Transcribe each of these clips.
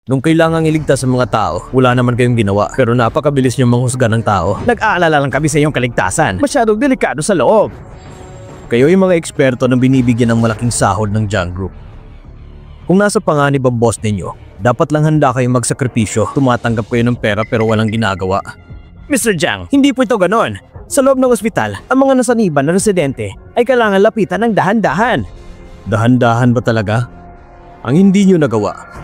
Nung kailangang iligtas sa mga tao, wala naman kayong ginawa. Pero napakabilis niyong manghusga ng tao. Nag-aalala lang kami sa iyong kaligtasan. Masyadong delikado sa loob. Kayo yung mga eksperto na binibigyan ng malaking sahod ng Jiang Group. Kung nasa panganib ang boss ninyo, dapat lang handa kayong magsakripisyo. Tumatanggap kayo ng pera pero walang ginagawa. Mr. Jiang, hindi po ito ganon. Sa loob ng ospital, ang mga nasaniban na residente ay kailangan lapitan ng dahan-dahan. Dahan-dahan ba talaga? Ang hindi nyo nagawa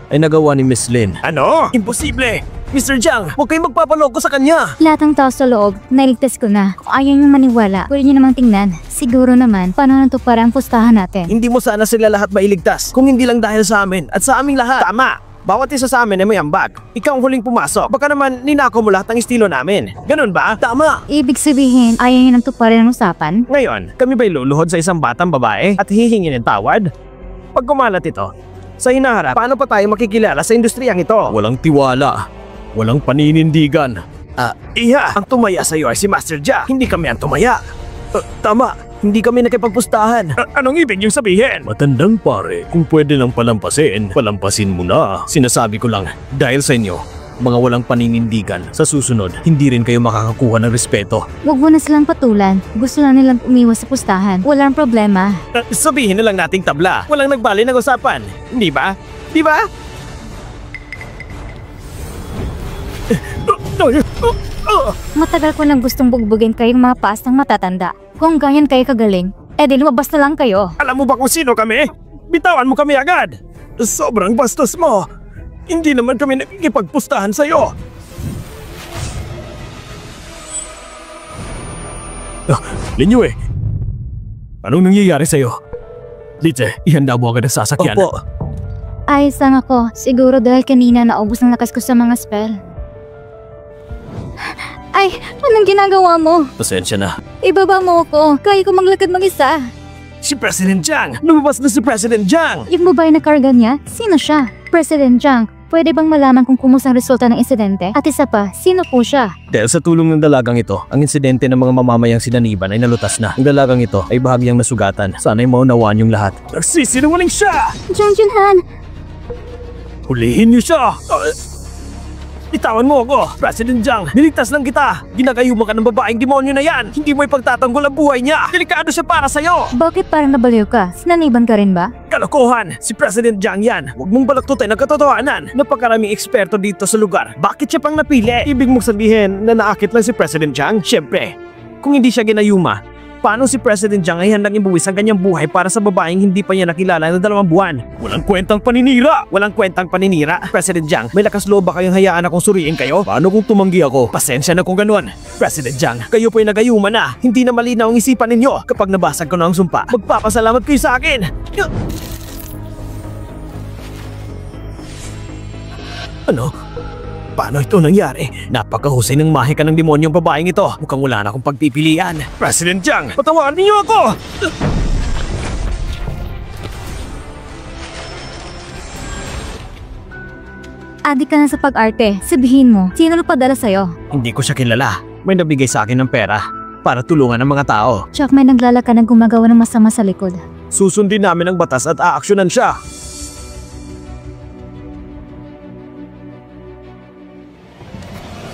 ay nagawa ni Miss Lin. Ano? Imposible! Mr. Jiang, huwag kayong magpapaloko sa kanya! Lahat ng tao sa loob, nailigtas ko na. Kung ayaw niyong maniwala, pwede niyo namang tingnan. Siguro naman, paano nito para ang pustahan natin? Hindi mo sana sila lahat mailigtas kung hindi lang dahil sa amin at sa aming lahat. Tama! Bawat isa sa amin ay may ambag. Ikaw ang huling pumasok. Baka naman ninako mo lahat ng estilo namin. Ganun ba? Tama! Ibig sabihin, ayaw niyo nang tuparin ang usapan? Ngayon, kami ba'y luluhod sa isang batang babae at hihingi ng tawad? Pag kumalat ito, sa hinaharap, paano pa tayo makikilala sa industriyang ito? Walang tiwala. Walang paninindigan. Ang tumaya sa iyo ay si Master Jia. Hindi kami ang tumaya. Tama, hindi kami nakipagpustahan. Anong ibig niyong sabihin? Matandang pare, kung pwede lang palampasin, palampasin mo na. Sinasabi ko lang, dahil sa inyo, mga walang paninindigan, sa susunod, hindi rin kayo makakakuha ng respeto. Huwag mo na silang patulan. Gusto lang nilang umiwas sa pustahan. Walang problema. Sabihin na lang nating tabla. Walang nagbali ng usapan. Hindi ba? Di ba? Matagal ko nang gustong bugbugin kayong mga pastang matatanda. Kung ganyan kayo kagaling, edi lumabas na lang kayo. Alam mo ba kung sino kami? Bitawan mo kami agad. Sobrang bastos mo. Hindi naman kami nakikipagpustahan sa'yo. Linyo eh. Anong nangyayari sa'yo? Lite, ihanda mo agad ang sasakyan. Opo. Ayos lang ako. Siguro dahil kanina naubos ang lakas ko sa mga spell. Ay, anong ginagawa mo? Pasensya na. Ibaba mo ako. Kaya ko maglakad mag-isa. Si President Jiang! Lumabas na si President Jiang! Yung babae na karga niya, sino siya? President Jiang, pwede bang malaman kung kumusta ang resulta ng insidente? At isa pa, sino po siya? Dahil sa tulong ng dalagang ito, ang insidente ng mga mamamayang sinaniban ay nalutas na. Ang dalagang ito ay bahagyang nasugatan. Sana'y maunawaan yung lahat. Nagsisinungaling siya! Jiang Junhan! Hulihin niyo siya! Itawan mo ako! President Jiang, niligtas lang kita! Ginagayuma ka ng babaeng demonyo na yan! Hindi mo ipagtatanggol ang buhay niya! Delikado siya para sa'yo! Bakit parang nabaliw ka? Sinaniban ka rin ba? Kalokohan! Si President Jiang yan! Huwag mong balaktutin ang katotohanan! Napakaraming eksperto dito sa lugar. Bakit siya pang napili? Ibig mong sabihin na naakit lang si President Jiang? Siyempre, kung hindi siya ginayuma, paano si President Jiang ay handang ibuwis ang kanyang buhay para sa babaeng hindi pa niya nakilala na 2 buwan? Walang kwentang paninira! Walang kwentang paninira! President Jiang, may lakas loob ba kayong hayaan akong suriin kayo? Paano kung tumanggi ako? Pasensya na kung ganun. President Jiang, kayo po'y nagayuma na. Hindi na malinaw ang isipan ninyo. Kapag nabasag ko na ang sumpa, magpapasalamat kayo sa akin! Ano? Paano ito nangyari? Napakahusay ng mahika ng demonyong babaeng ito. Mukhang wala na akong pagpipilian. President Jiang, patawarin niyo ako! Adik ka na sa pag-arte. Sabihin mo, sino nagpadala sa'yo? Hindi ko siya kilala. May nabigay sa akin ng pera para tulungan ang mga tao. Chuck, may naglalaka ng gumagawa ng masama sa likod. Susundin namin ang batas at aaksyonan siya.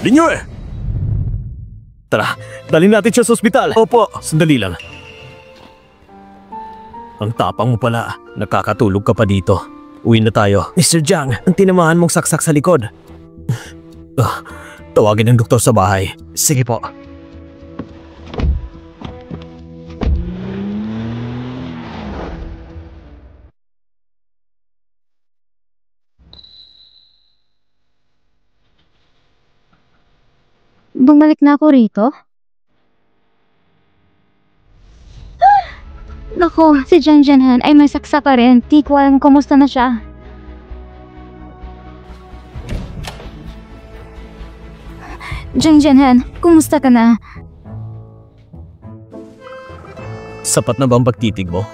Linyo eh! Tara, dalhin natin siya sa ospital. Opo. Sandali lang. Ang tapang mo pala. Nakakatulog ka pa dito. Uwi na tayo. Mr. Jiang, ang tinamahan mong saksak sa likod. Tawagin ng doktor sa bahay. Sige po. Bumalik na ako rito? Naku, si Jiang Junhan ay may saksa pa rin. Di ko alam kumusta na siya. Jiang Junhan, kumusta ka na? Sapat na ba ang pagtitig mo?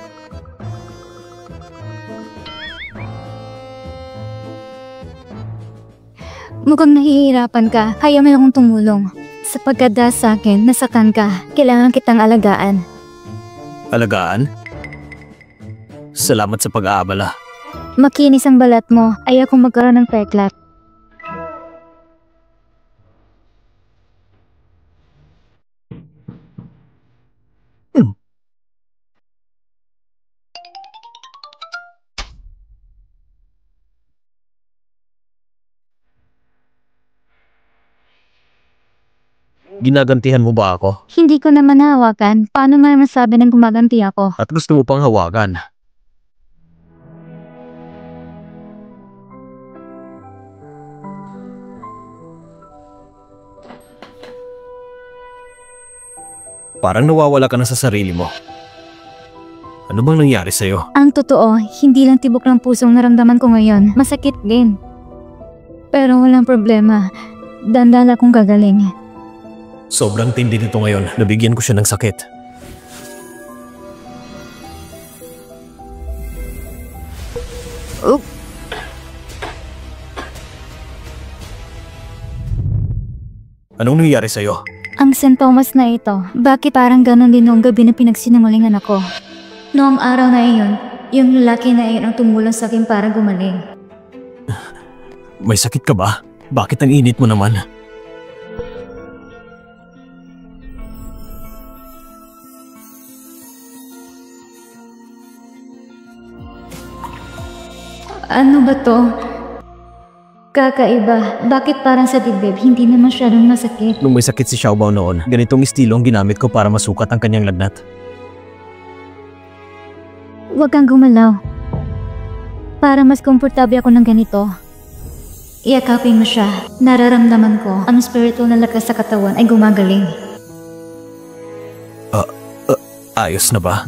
Mukhang nahihirapan ka, kaya may akong tumulong. Sapagkat dahil sa akin, nasaktan ka, kailangan kitang alagaan. Alagaan? Salamat sa pag-aabala. Makinis ang balat mo. Ayaw kong magkaroon ng peklat. Ginagantihan mo ba ako? Hindi ko naman nahawakan. Paano mo naman sabi ng gumaganti ako? At gusto mo pang hawakan? Parang nawawala ka na sa sarili mo. Ano bang nangyari sa'yo? Ang totoo, hindi lang tibok ng pusong naramdaman ko ngayon. Masakit din. Pero walang problema. Dandala akong gagaling. Sobrang tindi nito ngayon. Nabigyan ko siya ng sakit. Anong nangyari sa'yo? Ang St. Thomas na ito, bakit parang ganon din noong gabi na pinagsinungalingan ako? Noong araw na iyon, yung lalaki na iyon ang tumulong sa akin para gumaling. May sakit ka ba? Bakit ang init mo naman? Ano ba to? Kakaiba. Bakit parang sa dibdib, hindi na masyadong masakit? Nung may sakit si Xiaobao noon, ganitong estilo ang ginamit ko para masukat ang kanyang lagnat. Huwag kang gumalaw. Para mas komportable ako ng ganito. Iyakapin mo siya. Nararamdaman ko, ang spiritual na lakas sa katawan ay gumagaling. Ayos na ba?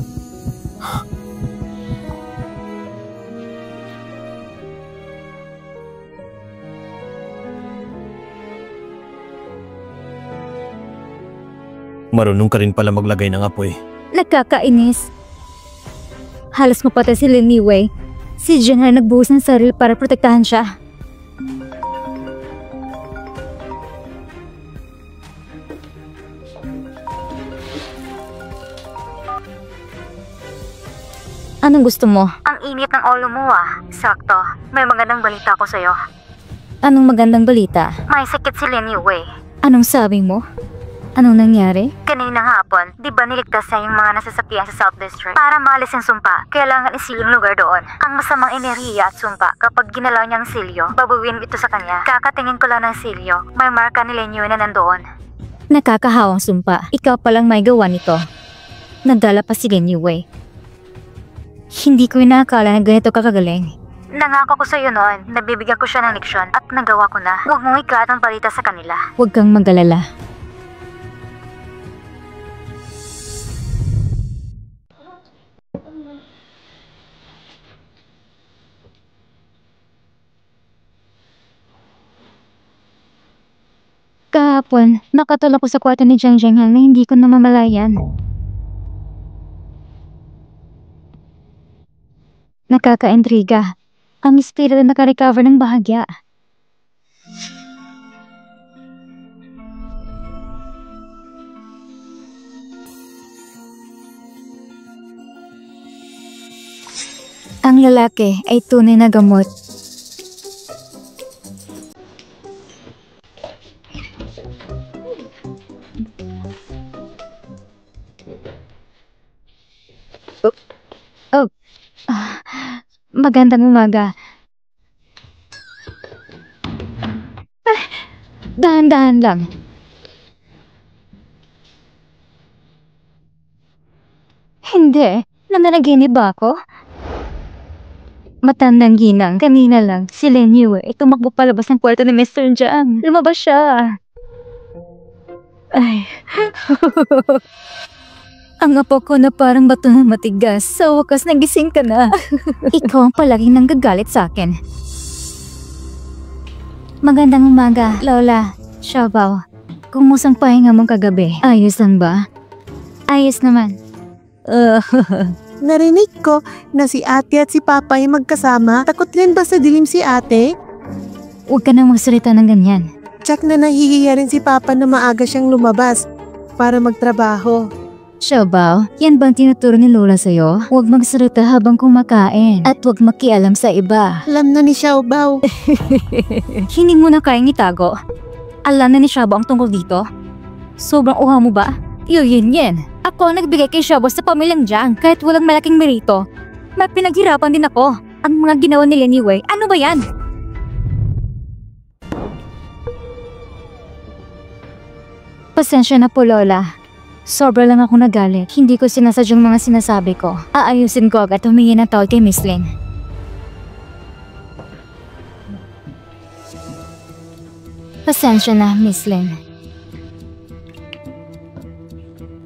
Marunong ka rin pala maglagay ng apoy. Nakakainis. Halos mapatay si Lin Wei. Si Jen ay nagbuhos ng sarili para protektahan siya. Anong gusto mo? Ang init ng ulo mo ah. Sakto. May magandang balita ko sa'yo. Anong magandang balita? May sakit si Lin Wei. Anong sabi mo? Anong nangyari? Kaninang hapon, di ba niligtas niya yung mga nasasakyan sa South District? Para maalis ang sumpa, kailangan isilyo ang lugar doon. Ang masamang enerhiya at sumpa, kapag ginalaw niya ang silyo, babuwin ito sa kanya. Kakatingin ko lang ng silyo, may marka ni Lin Yue na nandoon. Nakakahawang sumpa. Ikaw palang may gawa nito. Nadala pa si Lin Yue. Hindi ko inaakala na ganito kakagaling. Nangako ko sa'yo noon, nabibigyan ko siya ng leksyon at nagawa ko na. Huwag mong ikalat ang balita sa kanila. Huwag kang magalala. Kahapon, nakatulog ko sa kwarto ni Jiang Jianghang na hindi ko namamalayan. Nakakaintriga. Ang espiritu na nakarecover ng bahagya. Ang lalaki ay tunay na gamot. Magandang umaga. Dahan-dahan lang. Hindi. Nananaginip ba ako? Matandang ginang. Kanina lang, si Lin Yue ay tumakbo palabas ng kwarto ni Mr. Jiang. Lumabas siya. Ay. Ang apo ko na parang bato na matigas. Sa wakas, nagising ka na. Ikaw ang palaging nanggagalit sa akin. Magandang umaga, Lola. Xiaobao. Kumusang pahinga mong kagabi. Ayos lang ba? Ayos naman. Narinig ko na si ate at si papa ay magkasama. Takot rin ba sa dilim si ate? Huwag ka nang magsalita ng ganyan. Tsak na nahihiya rin si papa na maaga siyang lumabas para magtrabaho. Xiaobao, yan bang tinuturo ni Lola sa'yo? Huwag magsalita habang kumakain at huwag makialam sa iba. Alam na ni Xiaobao. Hindi mo na kayang itago. Alam na ni Xiaobao ang tungkol dito? Sobrang uha mo ba? Yun. Ako ang nagbigay kay Xiaobao sa pamilyang Jiang kahit walang malaking merito. May pinaghirapan din ako. Ang mga ginawa ni Lin Yue, ano ba yan? Pasensya na po, Lola. Sobra lang ako nagalit. Hindi ko sinasadyang mga sinasabi ko. Aayusin ko agad humingi ng tawad kay Miss Lin. Pasensya na, Miss Lin.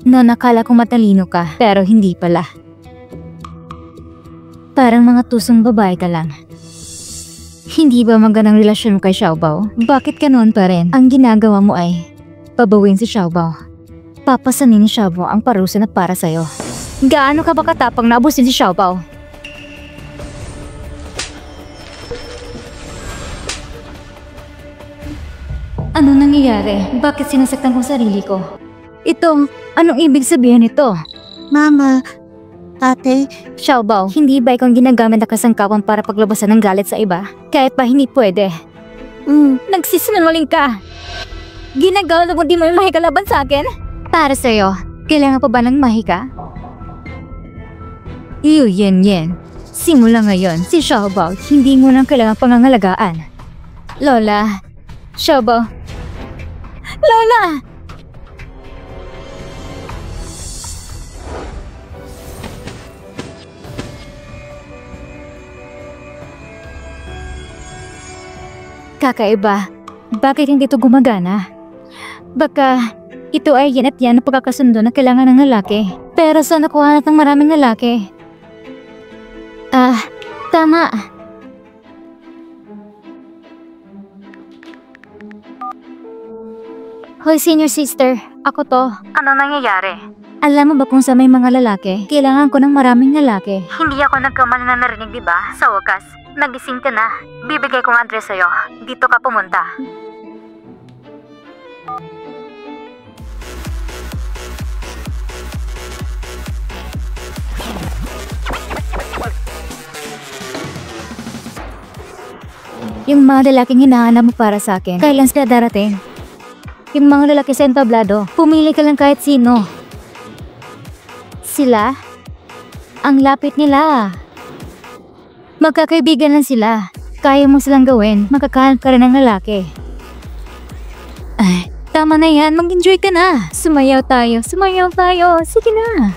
Nakala ko matalino ka, pero hindi pala. Parang mga tusong babae ka lang. Hindi ba magandang relasyon mo kay Xiaobao? Bakit ganoon pa rin? Ang ginagawa mo ay pabawin si Xiaobao. Papasanin ni Xiaobao ang parusa na para sa'yo. Gaano ka ba katapang na abusin si Xiaobao? Ano nangyayari? Bakit sinasaktan ko sarili ko? Ito, anong ibig sabihin nito? Mama, ate, Xiaobao, hindi ba ikaw ang ginagamit na kasangkapan para paglabasan ng galit sa iba? Kahit pa hindi pwede. Nagsisinungaling ka! Ginagawa mo di mo yung mahikalaban sa akin? Para sa'yo, kailangan pa ba ng mahika? Yan. Simula ngayon, si Xiaobao hindi mo nang kailangan pangangalagaan. Lola! Xiaobao! Lola! Kakaiba. Bakit hindi ito gumagana? Baka ito ay yan at yan na pagkakasundo na kailangan ng lalaki. Pero saan nakuha ng maraming lalaki? Tama. Hoy, senior sister. Ako to. Ano nangyayari? Alam mo ba kung sa may mga lalaki, kailangan ko ng maraming lalaki. Hindi ako nagkamali na narinig, di ba? Sa wakas, nagising ka na. Bibigay ko ang address sa'yo. Dito ka pumunta. Yung mga lalaking hinahanap mo para sa akin, kailan sila darating? Yung mga lalaki sa entablado, pumili ka lang kahit sino. Sila? Ang lapit nila. Magkakaibigan lang sila. Kaya mo silang gawin, makakahanap ka rin ng lalaki. Ay, tama na yan, mag-enjoy ka na. Sumayaw tayo, sige na.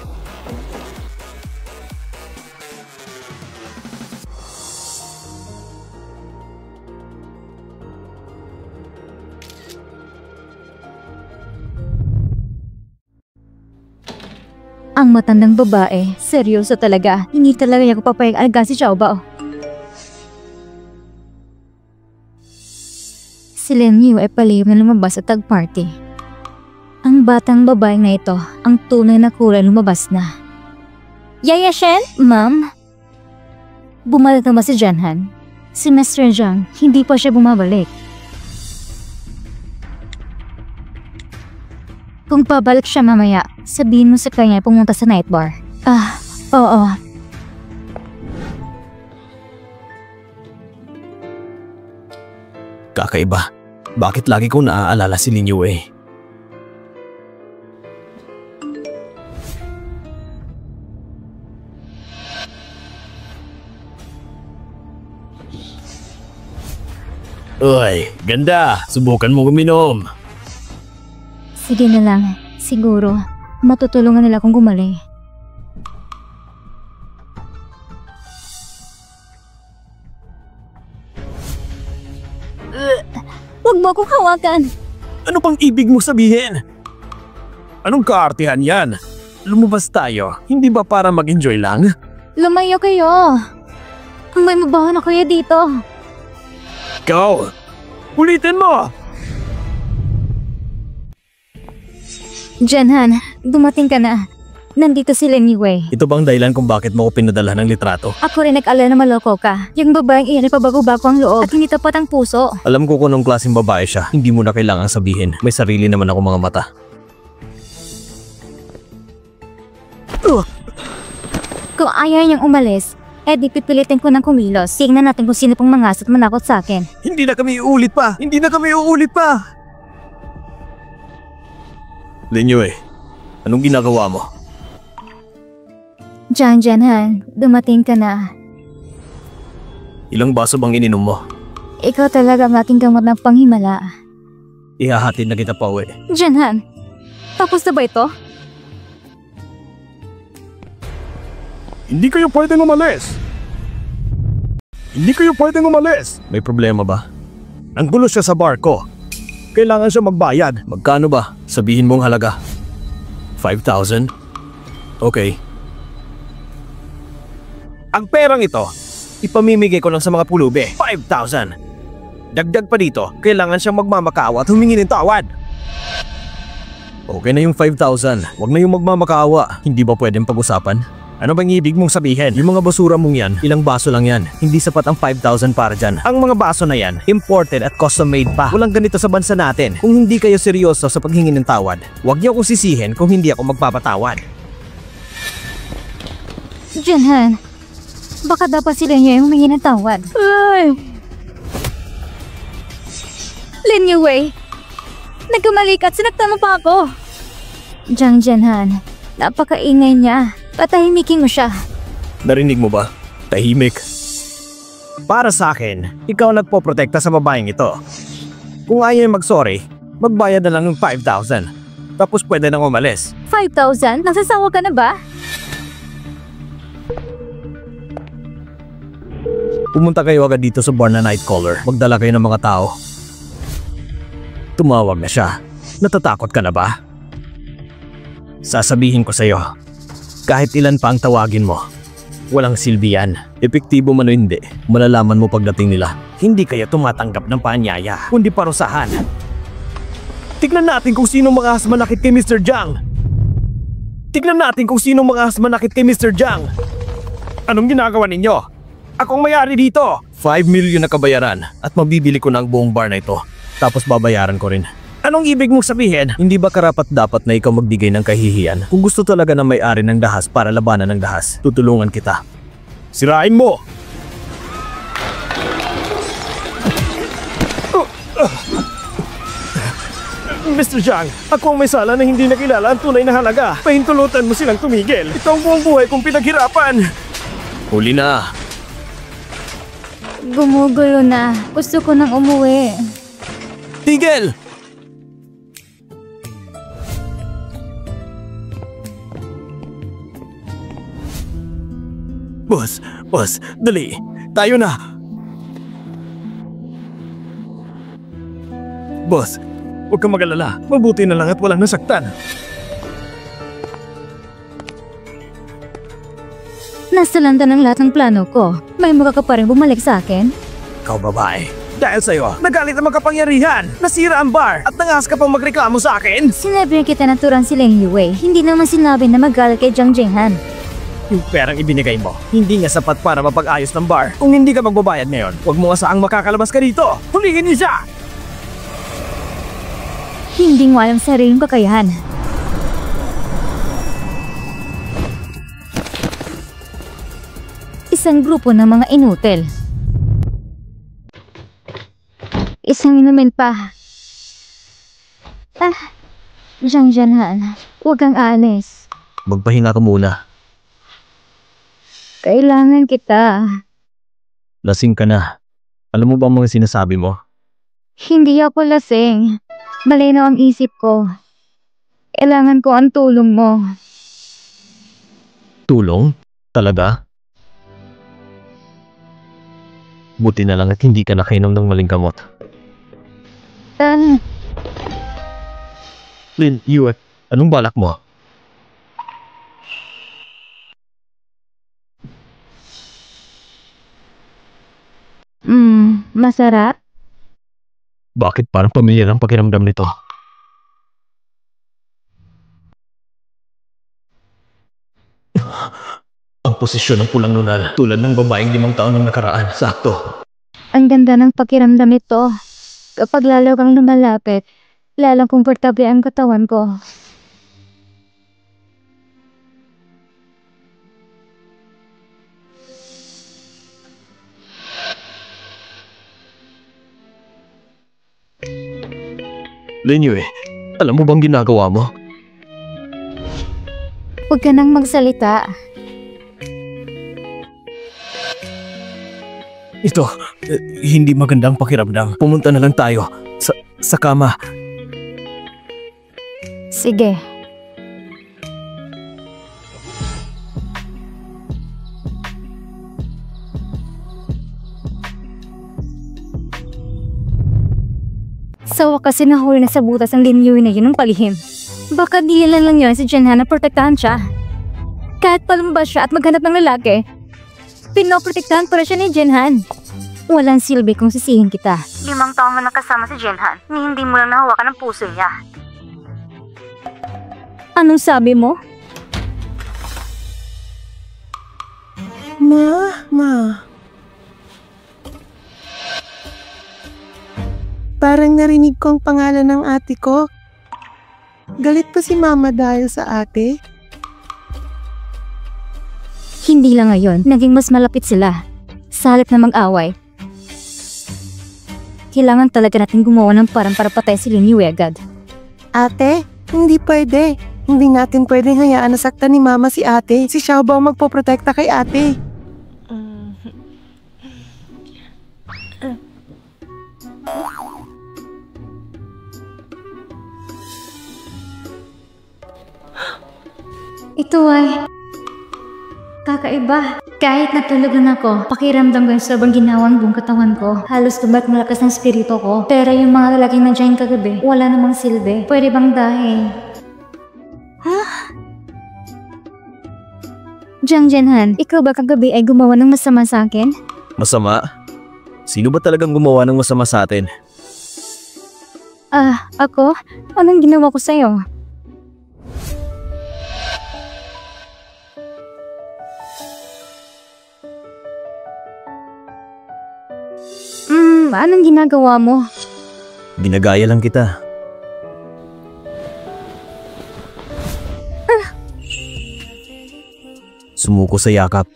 Ang matandang babae, seryoso talaga. Hindi talaga niya ko papayag-alaga si Xiaobao. Si Lin Yue ay palihim na lumabas sa tag-party. Ang batang babae na ito, ang tunay na kulay lumabas na. Yaya Shen? Ma'am? Bumalik na ba si Jianhan? Si Mr. Jiang, hindi pa siya bumabalik. Kung pabalik siya mamaya, sabihin mo sa kanya pumunta sa night bar. Oo. Kakaiba. Bakit lagi kong naaalala si Lin Yue? Uy, ganda! Subukan mo uminom! Sige na lang. Siguro, matutulungan nila akong gumaling. Huwag mo akong hawakan! Ano pang ibig mo sabihin? Anong kaartihan yan? Lumabas tayo, hindi ba para mag-enjoy lang? Lumayo kayo! May mabaho na kuya dito. Ikaw! Ulitin mo! Jianhan, dumating ka na. Nandito si Lin Yue. Ito bang dahilan kung bakit mo ko pinadala ng litrato? Ako rin nag-alala na maloko ka. Yung babaeng iyan ay pabago-bago ang loob at hindi tapat ang puso. Alam ko kung anong klaseng babae siya. Hindi mo na kailangang sabihin. May sarili naman ako mga mata. Kung ayaw niyang umalis, di pipilitin ko ng kumilos. Tingnan natin kung sino pong mangasot manakot sa akin. Hindi na kami uulit pa! Hindi na kami uulit pa! Linyoy, anong ginagawa mo? Jiang Jianhan, dumating ka na. Ilang baso bang ininom mo? Ikaw talaga ang aking gamot ng panghimala. Ihahatid na kita pa uwi. Jianhan, tapos na ba ito? Hindi kayo pwedeng umalis! Hindi kayo pwedeng umalis! May problema ba? Nanggulo siya sa barko. Kailangan siya magbayad. Magkano ba? Sabihin mong halaga. 5,000? Okay. Ang perang ito, ipamimigay ko lang sa mga pulubi. 5,000! Dagdag pa dito, kailangan siyang magmamakawa at humingi ng tawad. Okay na yung 5,000. Huwag na yung magmamakaawa. Hindi ba pwedeng pag-usapan? Ano bang ibig mong sabihin? Yung mga basura mong yan, ilang baso lang yan. Hindi sapat ang 5,000 para dyan. Ang mga baso na yan, imported at custom made pa. Walang ganito sa bansa natin. Kung hindi kayo seryoso sa paghingi ng tawad, huwag niyo akong sisihin kung hindi ako magpapatawad. Jianhan, baka dapat sila niya yung humingi ng tawad. Lin Yue, nagkamali ka at sinaktan mo pa ako. Jiang Jianhan, napakaingay niya. Patahimikin mo siya. Narinig mo ba? Tahimik. Para sa akin, ikaw nagpoprotekta sa babaeng ito. Kung ayaw niya mag-sorry, magbayad na lang ng 5,000. Tapos pwede nang umalis. 5,000? Nagsasawa ka na ba? Pumunta kayo agad dito sa bar na Nightcaller. Magdala kayo ng mga tao. Tumawag na siya. Natatakot ka na ba? Sasabihin ko sa'yo, kahit ilan pa ang tawagin mo, walang silbi yan. Epektibo man o hindi, malalaman mo pagdating nila. Hindi kayo tumatanggap ng paanyaya, kundi parusahan. Tignan natin kung sino mga manakit kay Mr. Jiang. Tignan natin kung sino mga manakit kay Mr. Jiang. Anong ginagawa ninyo? Akong may-ari dito. 5 million na kabayaran at mabibili ko na ang buong bar na ito. Tapos babayaran ko rin. Anong ibig mong sabihin? Hindi ba karapat dapat na ikaw magbigay ng kahihiyan? Kung gusto talaga ng may-ari ng dahas para labanan ng dahas, tutulungan kita. Sirain mo! Mr. Jiang, ako ang may sala na hindi nakilala ang tunay na halaga. Pahintulutan mo silang tumigil. Ito ang buong buhay kong pinaghirapan. Huli na! Gumugulo na. Gusto ko nang umuwi. Tigil! Boss, dali. Tayo na. Boss, huwag kang mag-alala. Mabuti na lang at walang nasaktan. Nasa landa ng lahat ng plano ko. May mukha ka pa rin bumalik sa akin? Ikaw babae. Dahil sa'yo, nagalit ang makapangyarihan. Nasira ang bar at nangas ka pang magreklamo sa akin. Sinabi kita na turan si Lin Yue. Hindi naman sinabi na magalit kay Jiang Jianhan. Yung perang ibinigay mo, hindi nga sapat para mapag-ayos ng bar. Kung hindi ka magbabayad ngayon, huwag mo asaang makakalabas ka dito. Hulihin niyo siya! Hindi mo alam sariling kakayahan. Isang grupo ng mga inutil. Isang inumin pa. Jiang Jianhan, huwag kang aalis. Magpahinga ka muna. Kailangan kita. Lasing ka na. Alam mo ba ang mga sinasabi mo? Hindi ako lasing. Malinaw ang isip ko. Kailangan ko ang tulong mo. Tulong? Talaga? Buti na lang at hindi ka nakainom ng maling gamot. Lin Yue, anong balak mo? Masarap? Bakit parang pamilyar ang pakiramdam nito? Ang posisyon ng pulang nunal, tulad ng babaeng 5 taon ng nakaraan. Sakto. Ang ganda ng pakiramdam ito. Kapag lalo kang lumalapit, lalong komportable ang katawan ko. Linyo alam mo bang ginagawa mo? Huwag ka nang magsalita. Ito, hindi magandang pakiramdam. Pumunta na lang tayo sa kama. Sige. Sa wakas nahuli na sa butas ang Linyu na yun ng palihim. Baka dilan lang yun si Jinhan na protektahan siya. Kahit palumabas siya at maghanap ng lalaki, pinoprotektahan pa rin siya ni Jinhan. Walang silbi kung sisihin kita. 5 taon mo nakasama si Jinhan, ni hindi mo lang nahawakan ang puso niya. Anong sabi mo? Ma. Parang narinig ko ang pangalan ng ate ko. Galit pa si Mama dahil sa ate? Hindi lang ngayon, naging mas malapit sila. Sa halip na mag-away. Kailangan talaga natin gumawa ng parang para patay si Linyu agad. Ate, hindi pwede. Hindi natin pwedeng hayaan na saktan ni Mama si ate. Si Xiaobao magpoprotekta kay ate. Ito ay kakaiba. Kahit natulugan ako, pakiramdam ko yung sobrang ginawang buong katawan ko. Halos tumat malakas ng spirito ko. Pero yung mga lalaking nandiyan kagabi, wala namang silbi. Pwede bang dahil? Jiang Jinhan, ikaw ba kagabi ay gumawa ng masama sa akin? Masama? Sino ba talagang gumawa ng masama sa atin? Ako? Anong ginawa ko sa'yo? Anong ginagawa mo? Ginagaya lang kita. Sumuko sa yakap.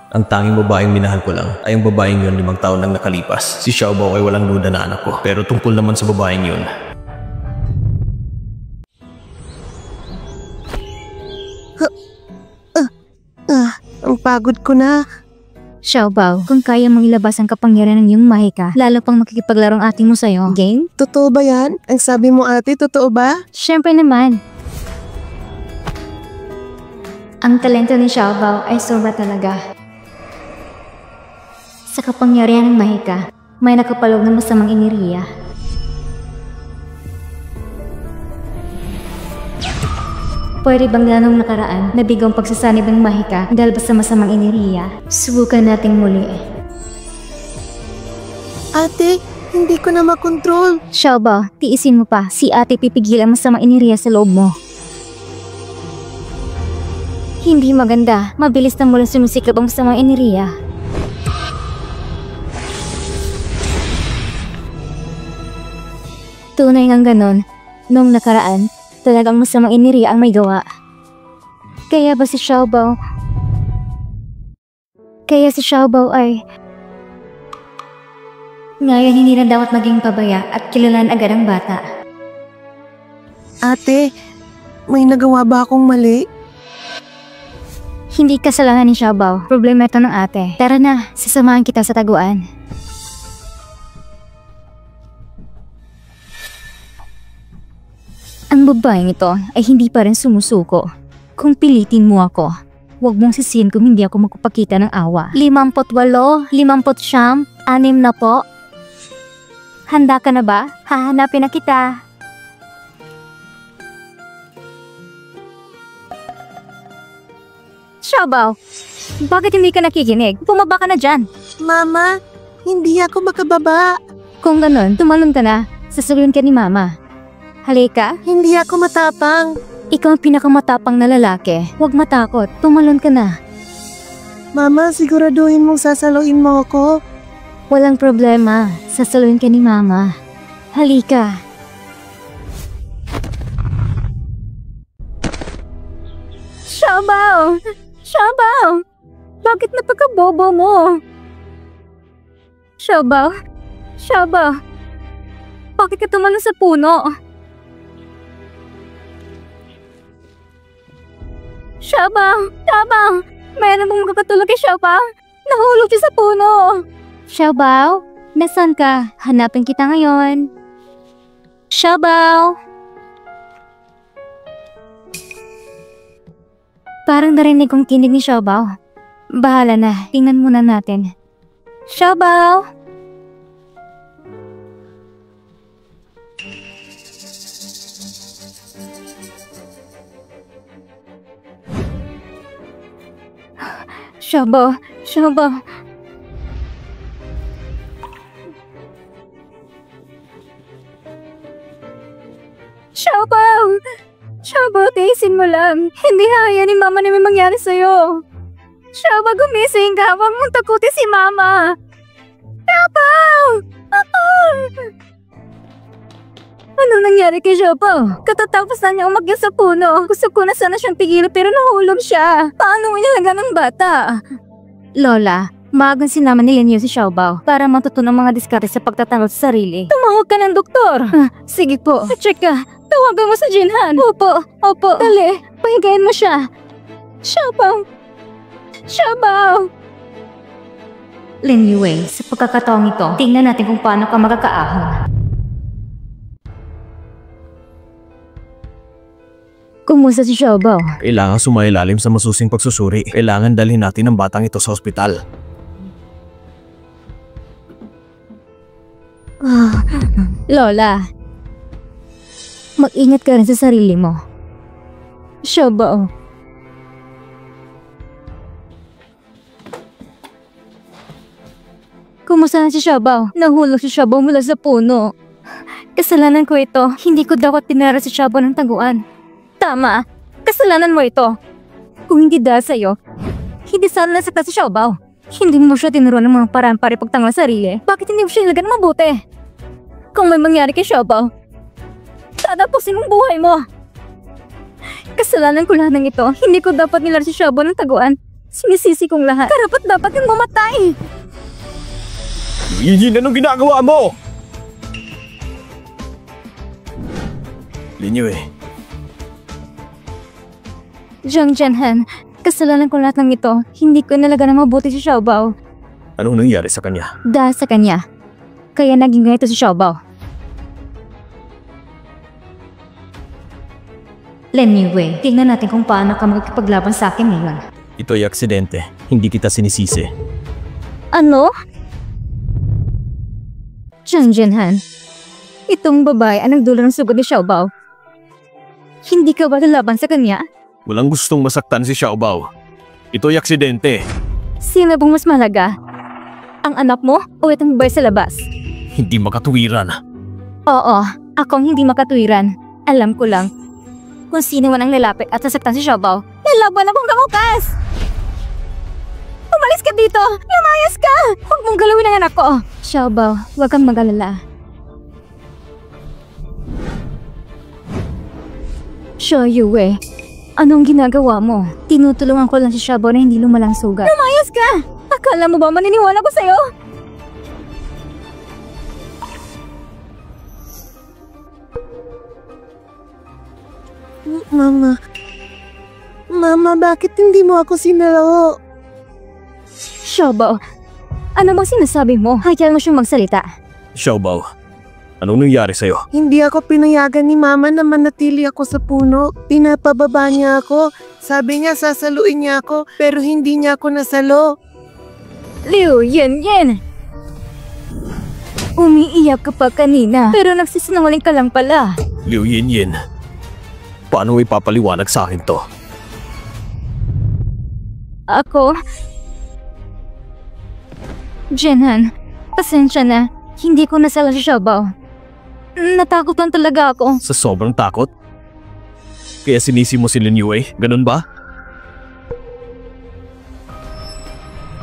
Ang tanging babaeng minahal ko lang ay ang babaeng yun 5 taon nang nakalipas. Si Xiaobao ay walang duda na anak ko. Pero tungkol naman sa babaeng yun, Ang pagod ko na. Xiaobao, kung kaya mong ilabas ang kapangyarihan ng iyong mahika, lalo pang makikipaglarong ating mo sa'yo. Game? Totoo ba yan? Ang sabi mo ate, totoo ba? Siyempre naman. Ang talento ni Xiaobao ay sobra talaga. Sa kapangyarihan ng mahika, may nakapaloob ng masamang enerhiya. Pwede bang ganong nakaraan, nabigong pagsasanib ng mahika dahil ba sa masamang enerhiya? Subukan nating muli. Ate, hindi ko na makontrol. Xiaobao, tiisin mo pa. Si ate pipigil ang masamang enerhiya sa loob mo. Hindi maganda. Mabilis na mula sumisiklab ang masamang enerhiya. Tunay ngang ganon. Noong nakaraan, talagang masamang enerhiya ang may gawa. Kaya ba si Xiaobao? Kaya si Xiaobao ay... Ngayon hindi na dapat maging pabaya at kilalan agad ang bata. Ate, may nagawa ba akong mali? Hindi kasalanan ni Xiaobao. Problema ito ng ate. Tara na, sasamahan kita sa taguan. Ang babaeng ito ay hindi pa rin sumusuko. Kung pilitin mo ako, huwag mong sisihin kung hindi ako magpapakita ng awa. 58, 59, 6 na po. Handa ka na ba? Hahanapin na kita. Xiaobao, bakit hindi ka nakikinig? Bumaba ka na dyan. Mama, hindi ako makababa. Kung ganon, tumalon ka na. Sasaluhin ka ni Mama. Halika. Hindi ako matapang. Ikaw ang pinakamatapang na lalaki. Huwag matakot. Tumalon ka na. Mama, siguraduhin mong sasaluin mo ako. Walang problema. Sasaluhin ka ni Mama. Halika. Xiaobao! Xiaobao! Bakit napakabobo mo? Xiaobao? Xiaobao? Bakit ka tumalon sa puno? Xiaobao! Xiaobao! Mayroon bang makakatulog kay Xiaobao? Nahulog siya sa puno! Xiaobao? Nasaan ka? Hanapin kita ngayon. Xiaobao! Parang narinig kong kinig ni Xiaobao. Bahala na, tingnan muna natin. Xiaobao! Xiaobao! Xiaobao! Xiaobao! Xiaobao, tiisin mo lang. Hindi haya ni Mama na may mangyari sa'yo. Xiaobao, gumising ka. Huwag mong takutin si Mama. Xiaobao! Anong nangyari kay Xiaobao? Katatapos na niya umakyat sa puno. Gusto ko na sana siyang pigilan pero nahulog siya. Paano inalaga ng bata? Lola, maagang sinama ni Linyo si Xiaobao para matutunan ang mga diskarte sa pagtatanggol sa sarili. Tumawag ka ng doktor. Sige po. Check ka. Tawagan mo sa Jinhan. Opo. Dali, pahigayin mo siya. Xiaobao. Xiaobao. Lin Yue, sa pagkakataong ito, tingnan natin kung paano ka magkakaahon. Kumusta si Xiaobao? Kailangan sumailalim sa masusing pagsusuri. Kailangan dalhin natin ang batang ito sa ospital. Lola, mag-ingat ka rin sa sarili mo. Xiaobao. Kumusta na si Xiaobao? Nahulog si Xiaobao mula sa puno. Kasalanan ko ito. Hindi ko dapat pinara si Xiaobao ng taguan. Tama, kasalanan mo ito. Kung hindi dahil sa'yo, hindi sana nasakta si Xiaobao. Hindi mo siya tinuruan ng mga paraan para ipagtanggol sa sarili. Bakit hindi mo siya ilagan mabuti? Kung may mangyari kay Xiaobao, tatapusin mong buhay mo. Kasalanan ko lahat ng ito. Hindi ko dapat nilara si Xiaobao ng taguan. Sinisisi kong lahat. Karapat dapat kang mamatay. Yun, anong ginagawa mo? Linyo eh. Jiang Jinhan, kasalanan ko lahat ng ito. Hindi ko inalaga na mabuti si Xiaobao. Anong nangyari sa kanya? Dahil sa kanya, kaya naging ganito si Xiaobao. Lin Yue, tingnan natin kung paano ka magkipaglaban sa akin ngayon. Ito'y aksidente. Hindi kita sinisisi. Ano? Jiang Jinhan, itong babae ang nagdulot ng sugod ni Xiaobao. Hindi ka ba lalaban sa kanya? Walang gustong masaktan si Xiaobao. Ito'y aksidente. Sino bang mas mahalaga? Ang anak mo o itong babae sa labas? Hindi makatuwiran. Oo, akong hindi makatuwiran. Alam ko lang kung sino man ang lalapit at sasaktan si Xiaobao. Lalaban akong kamukas! Umalis ka dito! Lumayas ka! Huwag mong galawin ang anak ko! Xiaobao, huwag kang mag-alala. Xiao Yue, anong ginagawa mo? Tinutulungan ko lang si Xiaobao na hindi lumalang sugat. Lumayas ka! Akala mo ba maniniwala ko sa'yo? Mama, bakit hindi mo ako sinalo? Xiaobao, ano bang sinasabi mo? Hayaan mo siyang magsalita. Xiaobao, anong nangyari sa'yo? Hindi ako pinayagan ni Mama na manatili ako sa puno. Pinapababa niya ako. Sabi niya sasaluin niya ako, pero hindi niya ako nasalo. Liu Yanyan! Umiiyak ka pa kanina, pero nagsisinungaling ka lang pala. Liu Yanyan, paano ipapaliwanag sa akin to? Ako? Jinhan, pasensya na. Hindi ko nasala si Xiaobao. Natakot lang talaga ako. Sa sobrang takot? Kaya sinisi mo si Lin Yue, ganun ba?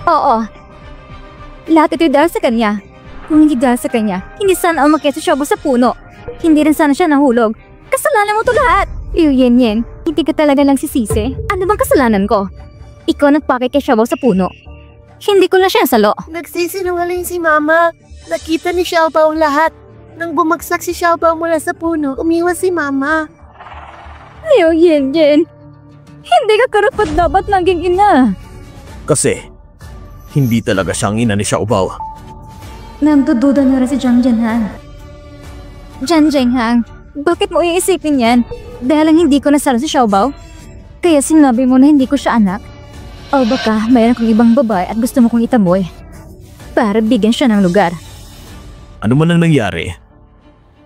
Oo. Lahat ito'y dahil sa kanya. Kung hindi dahil sa kanya, hindi sana umakyat si Xiaobao sa puno. Hindi rin sana siya nahulog. Kasalanan mo to lahat. Liu Yanyan, Hindi ka talaga lang sisisi? Ano bang kasalanan ko? Ikaw nagpake kay Xiaobao sa puno. Hindi ko na siya salo. Nagsisinungaling si Mama. Nakita ni Xiaobao lahat. Nang bumagsak si Xiaobao mula sa puno, umiwas si Mama. Liu Yanyan, hindi ka karapat dapat naging ina. Kasi, hindi talaga siyang ina ni Xiaobao. Nagdududa na rin si Jiang Jianhang. Jiang Jianhang, bakit mo iisipin yan? Dahil lang hindi ko nasara si Xiaobao? Kaya sinabi mo na hindi ko siya anak? O baka mayroon kong ibang babae at gusto mo kong itaboy para bigyan siya ng lugar. Ano man ang nangyari,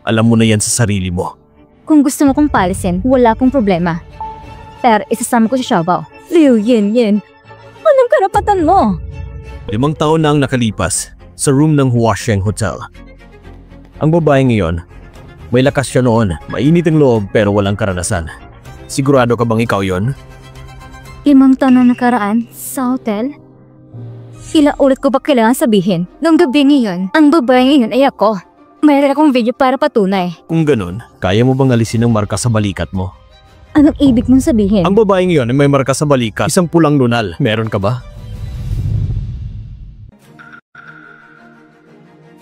alam mo na yan sa sarili mo. Kung gusto mo kong palisin, wala akong problema. Pero isasama ko si Xiaobao. Liu Yanyan, anong karapatan mo? 5 taon na ang nakalipas sa room ng Huasheng Hotel. Ang babae ngayon, may lakas siya noon, mainit ang loob pero walang karanasan. Sigurado ka bang ikaw yon? 5 taon na nakaraan sa hotel? Ilang ulit ko ba kailangan sabihin? Nung gabi ngayon, ang babae ngayon ay ako. Mayroon akong video para patunay. Kung ganun, kaya mo bang alisin ang marka sa balikat mo? Anong ibig mong sabihin? Ang babae ngayon ay may marka sa balikat, isang pulang lunal. Meron ka ba?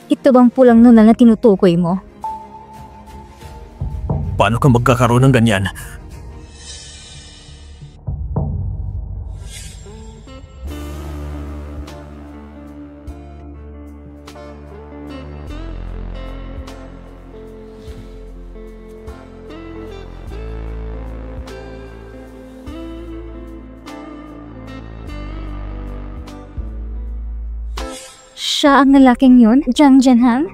Ito bang pulang nunal na tinutukoy mo? Paano ka magkakaroon ng ganyan? Siya ang lalaking yun? Jiang Jianhang?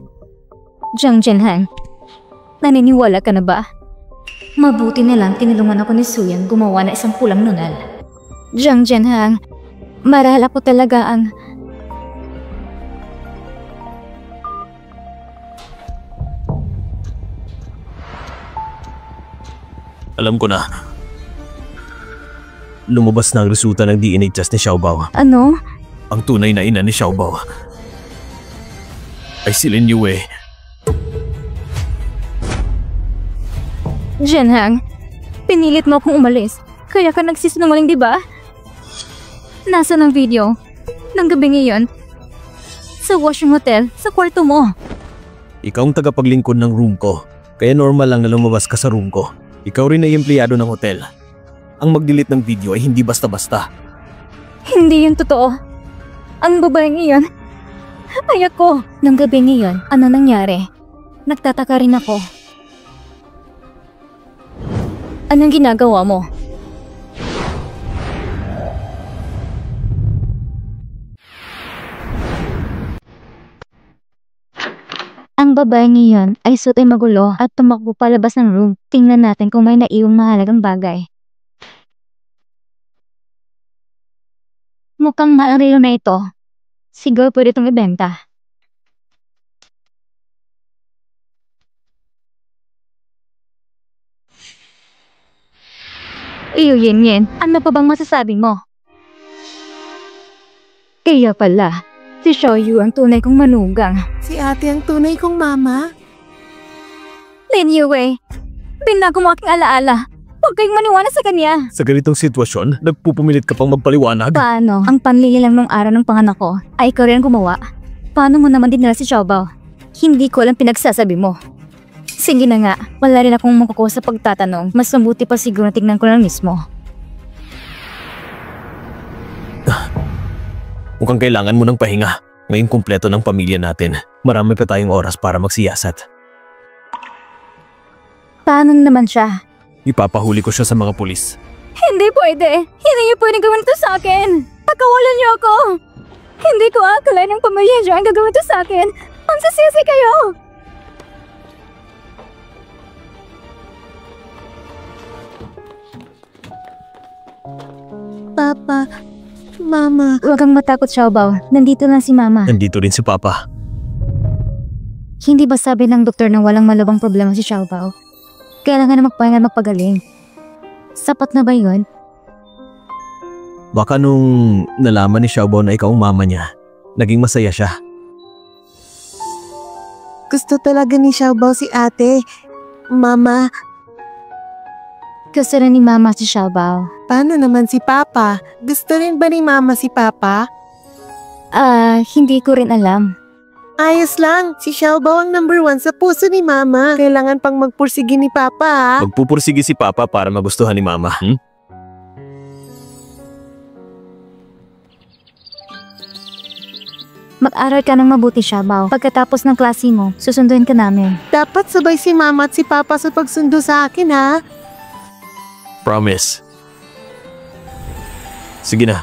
Jiang Jianhang, naniniwala ka na ba? Mabuti na lang tinulungan ako ni Suyang gumawa ng isang pulang nunal. Jiang Jianhang, marahil ako talaga ang... Alam ko na. Lumabas na ang resulta ng DNA test ni Xiaobao. Ano? Ang tunay na ina ni Xiaobao ay si Lin Yue. Jianhang, pinilit mo akong umalis. Kaya ka nagsisinungaling, di ba? Nasaan ang video? Nang gabi ngayon? Sa washing hotel, sa kwarto mo. Ikaw ang tagapaglingkod ng room ko, kaya normal lang na lumabas ka sa room ko. Ikaw rin ay empleyado ng hotel. Ang mag-delete ng video ay hindi basta-basta. Hindi yun totoo. Ang babae ngayon ay ako. Nang gabi ngayon, ano nangyari? Nagtataka rin ako. Anong ginagawa mo? Ang babae ngayon ay suot ay magulo at tumakbo palabas ng room. Tingnan natin kung may naiwang mahalagang bagay. Mukhang maarilo na ito. Siguro pwede itong ibenta. Liu Yanyan, ano pa bang masasabi mo? Kaya pala, si Xiaoyu ang tunay kong manugang. Si ate ang tunay kong mama. Lin Yue, binago mo aking alaala. Huwag kayong maniwala sa kanya. Sa ganitong sitwasyon, nagpupumilit ka pang magpaliwanag? Paano? Ang panlililang nung araw ng panganak ko ay ikaw rin gumawa. Paano mo naman dinala si Xiaobao? Hindi ko alam pinagsasabi mo. Sige na nga, wala rin akong makukuha sa pagtatanong. Mas mabuti pa siguro na tignan ko lang mismo. Mukhang kailangan mo ng pahinga. Ngayong kumpleto ng pamilya natin. Marami pa tayong oras para magsiyasat. Paano naman siya? Ipapahuli ko siya sa mga pulis. Hindi pwede. Hindi niyo pwede gawin ito sa akin. Pagkawalan niyo ako. Hindi ko akalain ng pamilya niyo ang gagawin ito sa akin. Ang sisisi kayo. Papa, Mama. Huwag kang matakot, Xiaobao. Nandito na si Mama. Nandito rin si Papa. Hindi ba sabi ng doktor na walang malabang problema si Xiaobao? Kailangan na magpahinga at magpagaling. Sapat na ba yun? Baka nung nalaman ni Xiaobao na ikaw ang mama niya, naging masaya siya. Gusto talaga ni Xiaobao si ate. Mama, Gusto rin ni Mama si Xiaobao. Paano naman si Papa? Gusto rin ba ni Mama si Papa? Hindi ko rin alam. Ayos lang, si Xiaobao ang number 1 sa puso ni Mama. Kailangan pang magpursige ni Papa ha? Magpupursige si Papa para magustuhan ni Mama. Mag-aral ka ng mabuti, Xiaobao. Pagkatapos ng klase mo, susunduin ka namin. Dapat sabay si Mama at si Papa sa pagsundo sa akin ha? Promise. Sige na.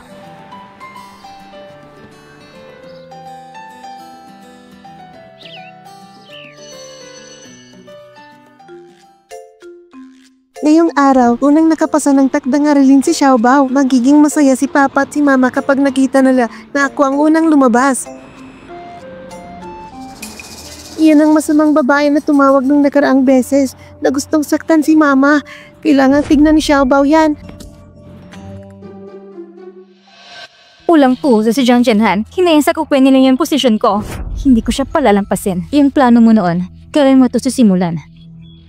Ngayong araw, unang nakapasa ng takdang aralin si Xiaobao. Magiging masaya si Papa at si Mama kapag nakita nila na ako ang unang lumabas. Iyan ang masamang babae na tumawag nung nakaraang beses na gustong saktan si Mama. Kailangan tignan ni Xiaobao yan. Ulang puso si Jiang Zhenhan. Hinayin sa kupwe nila yung posisyon ko. Hindi ko siya palalampasin. Yung plano mo noon, gawin mo to susimulan.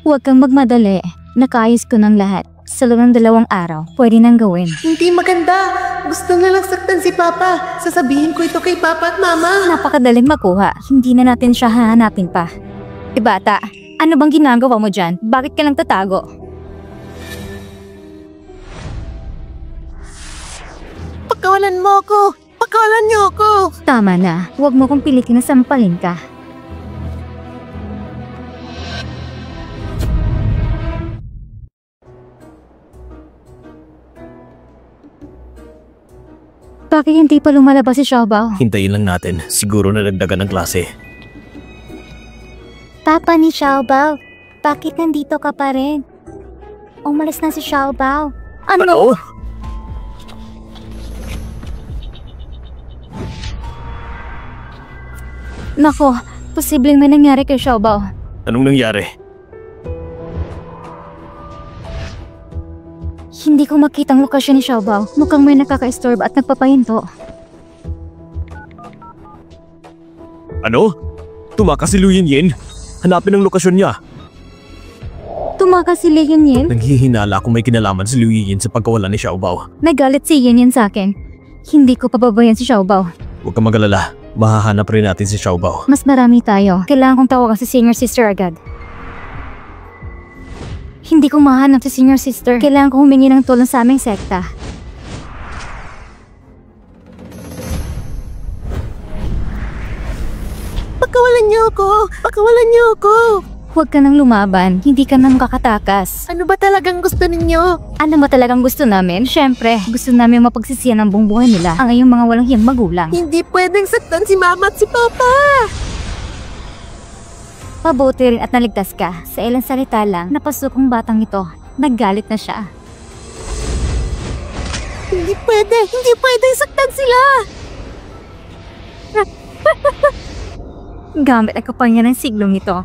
Huwag kang magmadali. Nakayos ko ng lahat. Sa loob ng 2 araw, pwede nang gawin. Hindi maganda. Gusto na lang saktan si Papa. Sasabihin ko ito kay Papa at Mama. Napakadaling makuha. Hindi na natin siya hahanapin pa. Bata, ano bang ginagawa mo dyan? Bakit ka lang tatago? Pakawalan mo ako. Pakawalan niyo ako. Tama na. Huwag mo kong pilitin na sampalin ka. Bakit hindi pa lumalabas si Xiaobao? Hintayin lang natin. Siguro na nagdagan ng klase. Papa ni Xiaobao, bakit nandito ka pa rin? Umalis na si Xiaobao. Ano? Nako, posibleng may nangyari kay Xiaobao. Anong nangyari? Hindi ko makita ang lokasyon ni Xiaobao. Mukhang may nakaka-istorb at nagpapahinto. Ano? Tumakas si Liu Yinyin? Hanapin ang lokasyon niya. Tumakas si Liu Yinyin? Nanghihinala kung may kinalaman si Liu Yinyin sa pagkawala ni Xiaobao. Nagalit si Yinyin sa akin. Hindi ko pababayan si Xiaobao. Huwag kang mag-alala. Mahahanap rin natin si Xiaobao. Mas marami tayo. Kailangan kong tawagan si senior sister agad. Hindi ko mahanap si senior sister. Kailangan kong humingi ng tulong sa aming sekta. Pakawalan niyo ako. Pakawalan niyo ako. Huwag ka nang lumaban. Hindi ka nang makakatakas. Ano ba talagang gusto ninyo? Ano ba talagang gusto namin? Siyempre, gusto namin mapagsisiyan ang buong buhay nila ang iyong mga walang hiyang magulang. Hindi pwedeng saktan si Mama at si Papa. Pabuti rin at naligtas ka. Sa ilang salita lang, napasukong batang ito. Naggalit na siya. Hindi pwede. Hindi pwedeng saktan sila. Gamit ang kapangyarihan ng siglong ito.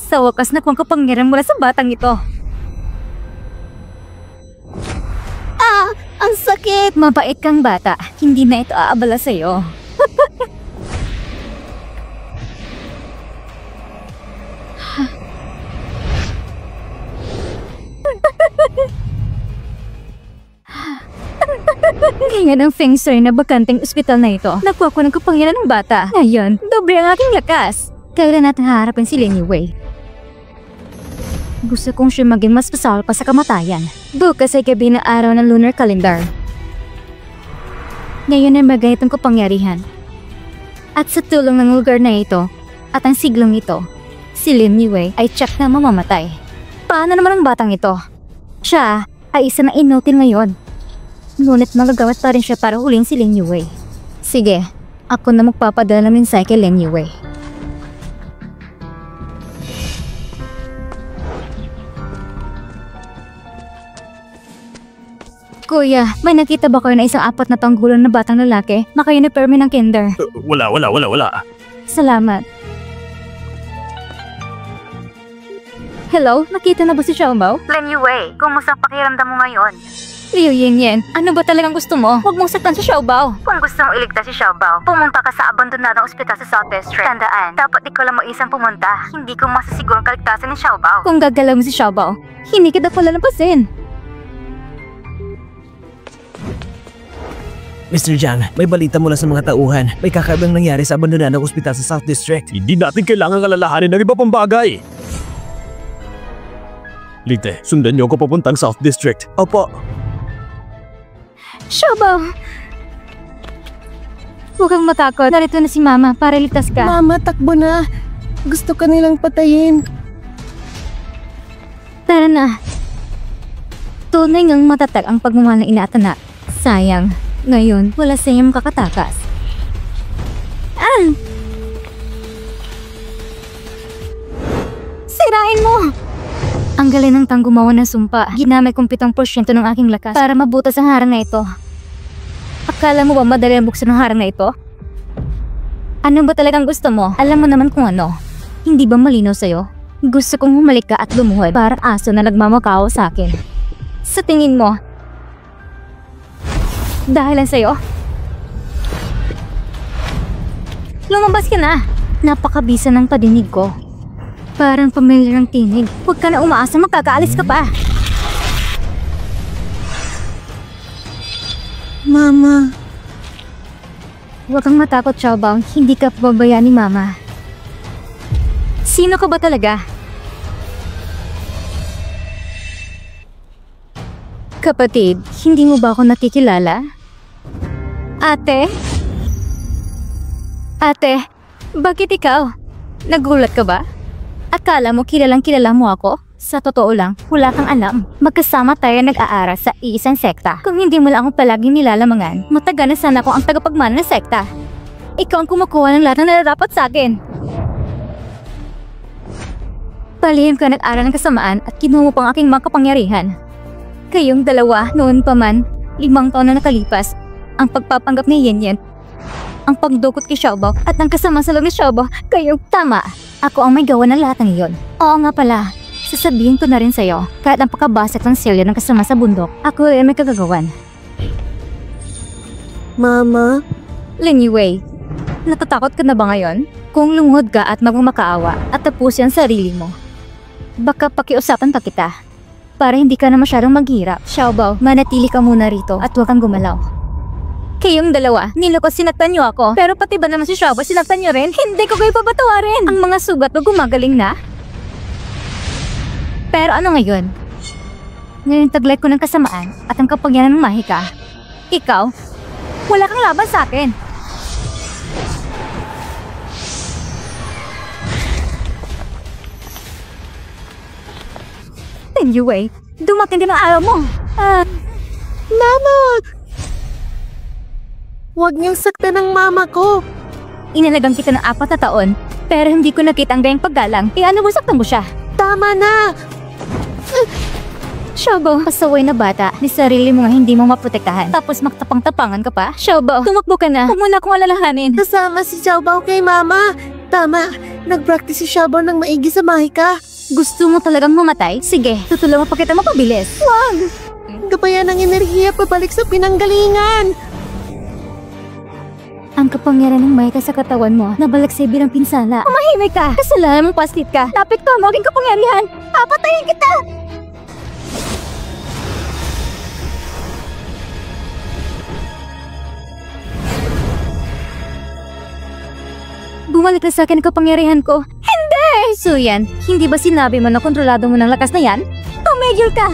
Sa wakas na kung kapangyarihan mula sa batang ito. Ang sakit. Mabait kang bata. Hindi na ito aabala sa'yo. Ganyan ang feng shui na bakanteng ospital na ito. Nakuha ko ng kapangyarihan ng bata. Ngayon, dobre ang aking lakas. Kailan natin haharapin si Lin Yue? Gusto kong siya maging mas pasawal pa sa kamatayan. Bukas ay gabi na araw ng lunar calendar. Ngayon ay magayat ang kapangyarihan. At sa tulong ng lugar na ito, at ang siglong ito, si Lin Yue ay tsak na mamamatay. Paano naman ang batang ito? Siya ay isa na inutil ngayon. Ngunit magagawa pa rin siya para huling si Lin Yue. Sige, ako na magpapadala ng mensahe kay Lin Yue. Kuya, may nakita ba kayo na isang 4 na taong gulang na batang lalaki? Naka-uniforme ng kinder. Wala. Salamat. Hello, nakita na ba si Xiaobao? Lin Yue, kumusta ang pakiramdam mo ngayon? Liu Yinyin, ano ba talagang gusto mo? Huwag mong saktan si Xiaobao. Kung gusto mong iligtas si Xiaobao, pumunta ka sa abandonadong ospital sa South District. Tandaan, dapat ikaw lang mag-isang pumunta. Hindi ko masasigurong kaligtasan ni Xiaobao. Kung gagalaw mo si Xiaobao, hindi kita palalampasin. Mr. Jiang, may balita mula sa mga tauhan. May kakaibang nangyari sa abandonadong ospital sa South District. Hindi natin kailangang alalahanin ng iba pang bagay. Lite, sundan niyo ako papuntang South District. Opo. Xiaobao! Huwag kang matakot. Narito na si Mama para ligtas ka. Mama, takbo na. Gusto ka nilang patayin. Tara na. Tunay ngang matatag ang pagmamahal ng inaatanak. Sayang, ngayon wala sa iyong kakatakas. Sirain mo! Ang galing ng tang gumawa ng sumpa. Ginamit kong 7% ng aking lakas para mabutas ang harang na ito. Akala mo ba madali ang buksan ng harang na ito? Ano ba talagang gusto mo? Alam mo naman kung ano. Hindi ba malinaw sa'yo? Gusto kong humalik ka at lumuhod para aso na nagmamakaw sa akin. Sa tingin mo, dahilan sa'yo? Lumabas ka na! Napakabisa ng padinig ko. Parang pamilyar ang tinig. Huwag ka na umaasa, magkakaalis ka pa. Mama. Huwag kang matakot, Xiaobao. Hindi ka pababayaan ni Mama. Sino ka ba talaga? Kapatid, hindi mo ba ako nakikilala? Ate? Ate, bakit ikaw? Nagulat ka ba? Akala mo kilalang kilala mo ako? Sa totoo lang, wala kang alam. Magkasama tayo nag-aaral sa isang sekta. Kung hindi mo lang ako palaging nilalamangan, matagal na sana ako ang tagapagmana ng sekta. Ikaw ang kumukuha ng lahat na nararapat sa akin. Palihim ka nag-aral ng kasamaan at kinuha mo pang aking mga kapangyarihan. Kayong dalawa, noon pa man, 5 taon na nakalipas, ang pagpapanggap ni Yen, ang pagdukot kay Xiaobao at ang kasama sa loob ni Xiaobao, kayong tama. Ako ang may gawa ng lahat ng iyon. Oo nga pala, sasabihin ko na rin sa'yo, kahit ang pagkabasag ng selyo ng kasama sa bundok, ako rin may kagagawan. Mama? Lin Yue, natatakot ka na ba ngayon? Kung lumuhod ka at magmamakaawa at tapusin ang sarili mo, baka pakiusapan pa kita. Para hindi ka na masyadong maghirap. Xiaobao, manatili ka muna rito at huwag kang gumalaw. Kayong dalawa, niloko sinaktan niyo ako. Pero pati ba naman si Xiaobao sinaktan niyo rin? Hindi ko kayo papatawarin. Ang mga sugat mo gumagaling na. Pero ano ngayon? Ngayon taglay ko ng kasamaan at ang kapangyarihan ng mahika. Ikaw, wala kang laban sa akin. Anyway, dumating din ang araw mo. Mama! Huwag niyong saktan ng mama ko. Inalagang kita ng 4 na taon, pero hindi ko nakita ang gayang paggalang. Ano mo saktan mo siya? Tama na! Xiaobao, pasaway na bata, ni sarili mo nga hindi mo maprotektahan. Tapos magtapang-tapangan ka pa? Xiaobao, tumakbo ka na. Huwag mo na akong alalahanin. Kasama si Xiaobao kay mama. Tama, nag-practice si Xiaobao ng maigi sa mahika. Gusto mo talagang mamatay? Sige, tutulungan pa kita mapabilis. Wag! Gabayan ng enerhiya pabalik sa pinanggalingan. Ang kapangyarihan ng mahika sa katawan mo, nabalik sa'yo bilang pinsala. Umahimik ka! Kasalanan mong pastit ka! Tapit ka mo aking kapangyarihan! Papatayin kita! Bumalik na sa akin ang kapangyarihan ko. Hindi! So yan, hindi ba sinabi mo na kontrolado mo ng lakas na yan? Tumigil ka!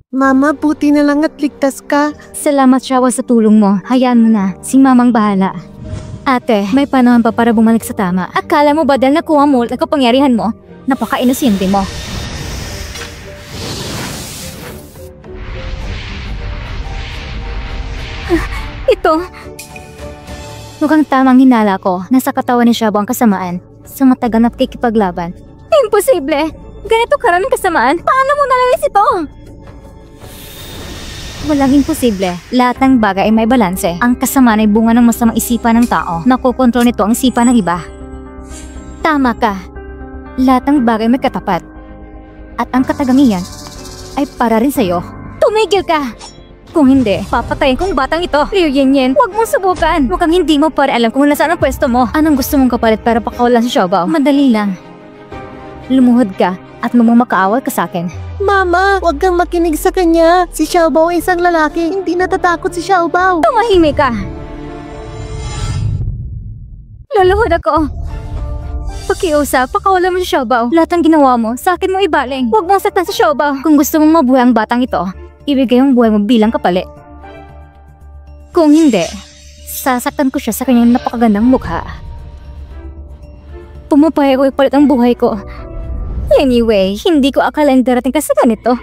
Mama, buti na lang at ligtas ka. Salamat, Xiaobao, sa tulong mo. Hayaan mo na, si Mamang bahala. Ate, may panahon pa para bumalik sa tama. Akala mo ba dahil nakuha mo ang kapangyarihan mo, napaka-inosente mo? Ito. Mukhang tamang hinala ko. Nasa katawan ni Xiaobao ang kasamaan sa matagal na pakikipaglaban. Imposible! Ganito karaming kasamaan? Paano mo nalalis ito? Walang imposible. Lahat ng bagay ay may balanse. Ang kasamaan ay bunga ng masamang isipan ng tao. Nakokontrol nito ang isipan ng iba. Tama ka. Lahat ng bagay may katapat. At ang katagangian ay para rin sa'yo. Tumigil ka! Kung hindi, papatayin kong batang ito. Liu Yen, huwag mong subukan. Mukhang hindi mo pare alam kung nasaan ang pwesto mo. Anong gusto mong kapalit para pakawalan si Xiaobao? Madali lang. lumuhod ka at makaawal ka sa akin. Mama, huwag kang makinig sa kanya. Si Xiaobao ay isang lalaki. Hindi natatakot si Xiaobao. Tumahimik ka! Luluhod ako. Pakiusap, pakawalan mo si Xiaobao. Lahat ng ginawa mo, sa akin mo ibaling. Huwag mong saktan si Xiaobao. Kung gusto mong mabuhay ang batang ito, ibigay ang buhay mo bilang kapalit. Kung hindi, sasaktan ko siya sa kanyang napakagandang mukha. Pumapayag ko ipalit ang buhay ko. Anyway, hindi ko akalain darating ka sa ganito.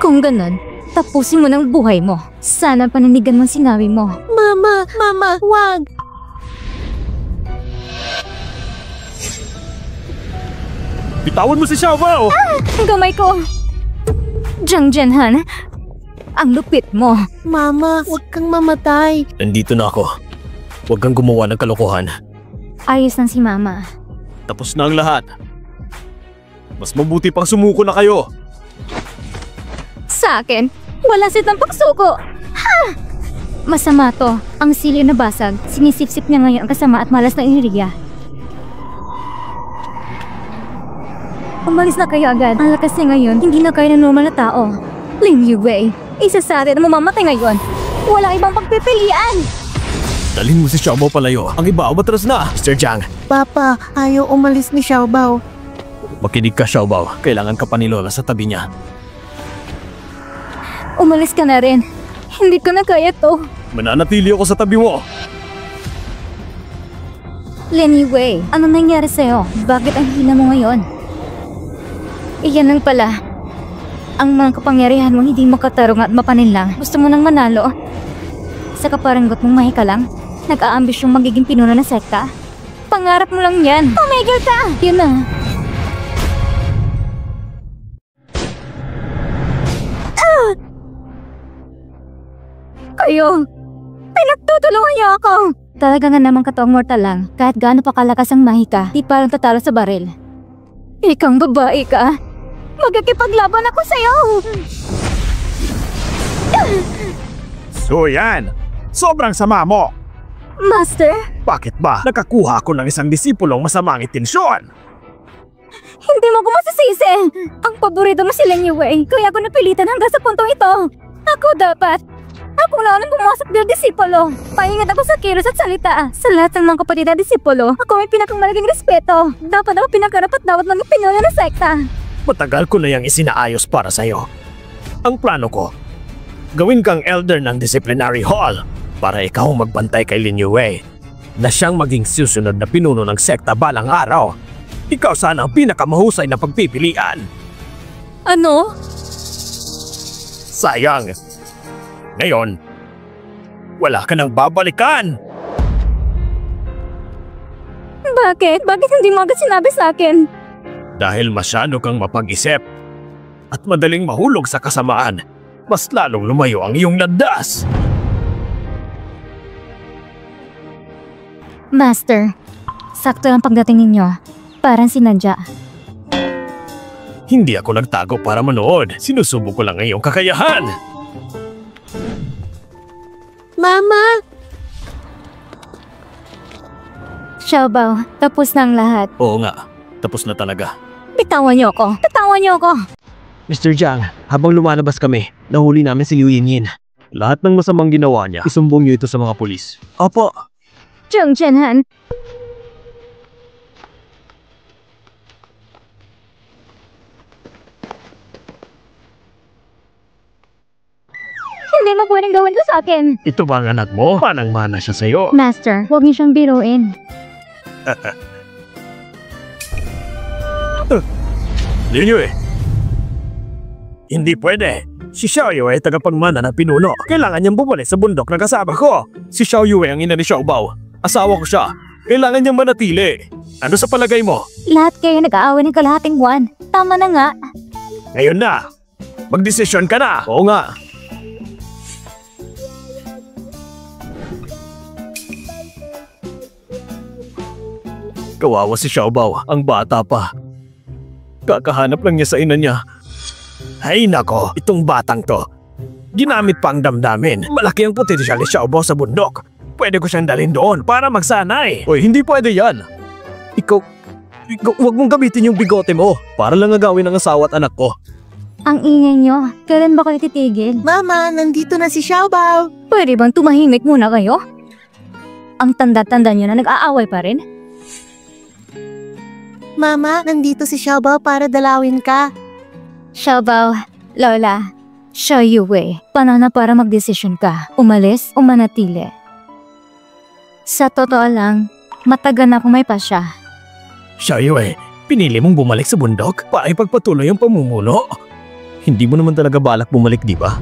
Kung ganun, tapusin mo ng buhay mo. Sana pananigan mo ang sinabi mo. Mama, wag. Bitawan mo si Xiaobao! Ang kamay ko! Jiang Zhenhan, ang lupit mo. Mama, huwag kang mamatay. Nandito na ako. Huwag kang gumawa ng kalokohan. Ayos lang si Mama. Tapos na ang lahat. Mas mabuti pang sumuko na kayo. Sa akin, wala sitang pagsuko. Ha! Masama to. Ang silyo na basag, sinisip-sip niya ngayon ang kasama at malas na iniriya. Umalis na kayo agad. Ang lakas niya ngayon, hindi na kayo ng normal na tao. Lin Yue, isa sa atin na mamamatay ngayon. Wala ibang pagpipilian. Dalhin mo si Xiaobao palayo. Ang iba, umatras na. Mr. Jiang, Papa, ayaw umalis ni Xiaobao. makinig ka, Xiaobao. Kailangan ka pa ni Lola sa tabi niya. Umalis ka na rin. Hindi ko na kaya to. Mananatili ako sa tabi mo. Lin Yue, ano nangyari sa'yo? Bakit ang hina mo ngayon? Iyan lang pala. Ang mga kapangyarihan mo hindi makatarong at mapaninlang. Gusto mo nang manalo? Sa kaparanggot mong mahika lang? Nag-aambisyong magiging pinuno ng sekta? Pangarap mo lang yan. Tumigil ka! Yun na. Kayo! Pinagtutulungan niyo ako! Talaga nga naman katoong mortal lang. Kahit gaano pa kalakas ang mahika, di parang tatalo sa baril. Ikang babae ka? Magkikipaglaban ako sa'yo! So yan, sobrang sama mo. Master, Bakit ba? Nakakuha ako ng isang disipulong masamang intensyon. hindi mo ko masisisi. Ang paborito mo si Lin Yue, kaya ako napilitan hanggang sa puntong ito. Ako dapat. Ako lang ang pumasok bilang disipulo. Paingat ako sa kilos at salita. Sa lahat ng mga kapatid na disipulo, ako may pinakamalaking respeto. Dapat ako pinakarapat dapat ng pinuno ng sekta. Matagal ko na yung isinaayos para sa'yo. Ang plano ko, gawin kang elder ng disciplinary hall para ikaw ang magbantay kay Lin Yue na siyang maging susunod na pinuno ng sekta balang araw. Ikaw sana ang pinakamahusay na pagpipilian. Ano? Sayang. Ngayon, wala ka nang babalikan. Bakit? Bakit hindi mo agad sinabi sa akin? Dahil masyado kang mapag-isip at madaling mahulog sa kasamaan, mas lalong lumayo ang iyong landas. Master, sakto lang pagdating ninyo. Parang sinadya. Hindi ako nagtago para manood. Sinusubok ko lang ang iyong kakayahan. Mama! Xiaobao, tapos na ang lahat. Oo nga, tapos na talaga. Bitawan niyo ako. Bitawan niyo ako. Mr. Jiang, habang lumalabas kami, nahuli namin si Liu Yinyin. Lahat ng masamang ginawa niya, isumbong niyo ito sa mga pulis. Opo. Jiang Zhenhan. Hindi mo pwedeng gawin to sa akin. Ito ba ang anak mo? Manang-mana siya sa'yo. Master, huwag niyo siyang biruin. Lin Yue. Hindi pwede. Si Xiao Yue ay tagapagmana na pinuno. Kailangan niyang bumalik sa bundok na kasama ko. Si Xiao Yue ang ina ni Xiaobao. Asawa ko siya. Kailangan niyang manatili. Ano sa palagay mo? Lahat kayo nag-aaway ng kalahating buwan. Tama na nga. Ngayon na. Magdesisyon ka na. Oo nga. Kawawa si Xiaobao, ang bata pa. Kakahanap lang niya sa ina niya. Ay nako, itong batang to. Ginamit pa ang damdamin. Malaki ang potensyal ni Xiaobao sa bundok. Pwede ko siyang dalhin doon para magsanay. Hoy, hindi pwede yan. Huwag mong gamitin yung bigote mo para lang agawin ng asawa at anak ko. Ang ingay nyo. Kailan ba kayo titigil? Mama, nandito na si Xiaobao. Pwede bang tumahimik muna kayo? Ang tanda-tanda nyo na nag-aaway pa rin? Mama, nandito si Xiaobao para dalawin ka. Xiaobao, Lola, show you way. Paano na para magdesisyon ka? Umalis o manatili? Sa totoo lang, matagal na akong may pasya. Xiaoyue, pinili mong bumalik sa bundok para ipagpatuloy ang pamumuno. Hindi mo naman talaga balak bumalik, di ba?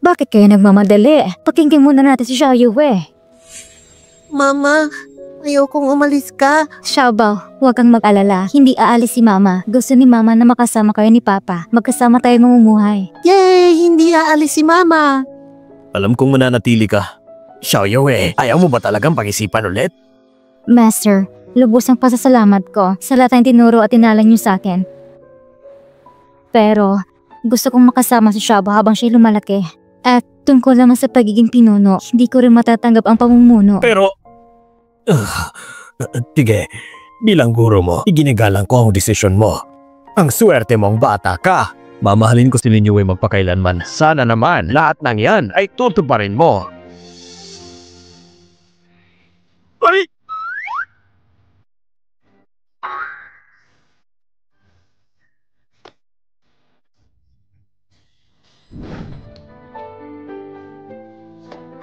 Bakit kayo nagmamadali? Pakinggan muna natin si Xiao Yue. Mama, ayokong umalis ka. Xiaobao, huwag kang mag-alala. Hindi aalis si Mama. Gusto ni Mama na makasama kayo ni Papa. Magkasama tayo mamumuhay. Yay! Hindi aalis si Mama. Alam kong mananatili ka. Xiaoyue, ayaw mo ba talagang pag-isipan ulit? Master, lubos ang pasasalamat ko sa lahat ng tinuro at tinalan niyo sa akin. Pero, gusto kong makasama si Xiaobao habang siya'y lumalaki. At tungkol naman sa pagiging pinuno, hindi ko rin matatanggap ang pamumuno. Pero... Sige, bilang guro mo, iginagalang ko ang desisyon mo. Ang swerte mong bata ka. Mamahalin ko si Lin Yue magpakailanman. Sana naman, lahat ng yan ay tutuparin mo. Ay!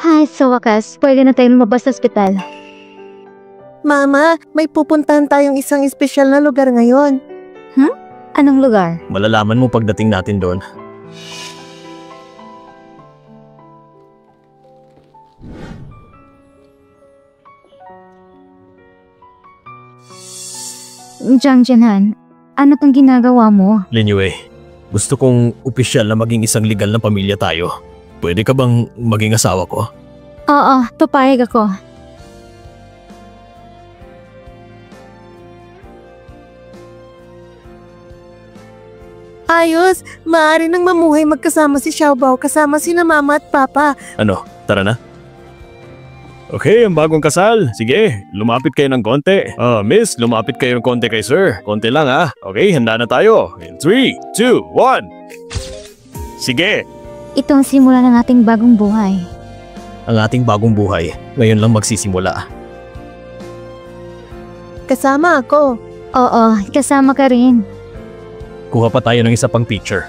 Hi, sa wakas, pwede na tayong lumabas sa ospital. Mama, may pupuntahan tayong isang espesyal na lugar ngayon. Anong lugar? Malalaman mo pagdating natin doon. Jiang Jianhan, ano tong ginagawa mo? Lin Yue, gusto kong opisyal na maging isang legal na pamilya tayo. Pwede ka bang maging asawa ko? Oo, papayag ako. Ayos, maaari nang mamuhay magkasama si Xiaobao kasama sina Mama at Papa. Ano, tara na? Okay, ang bagong kasal. Sige, lumapit kayo ng konti. Miss, lumapit kayo ng konti kay sir. Konti lang ha. Okay, handa na tayo. In 3, 2, 1. Sige. Ito ang simula ng ating bagong buhay. Ang ating bagong buhay, ngayon lang magsisimula. Kasama ako. Oo, kasama ka rin. Kuha pa tayo ng isa pang picture.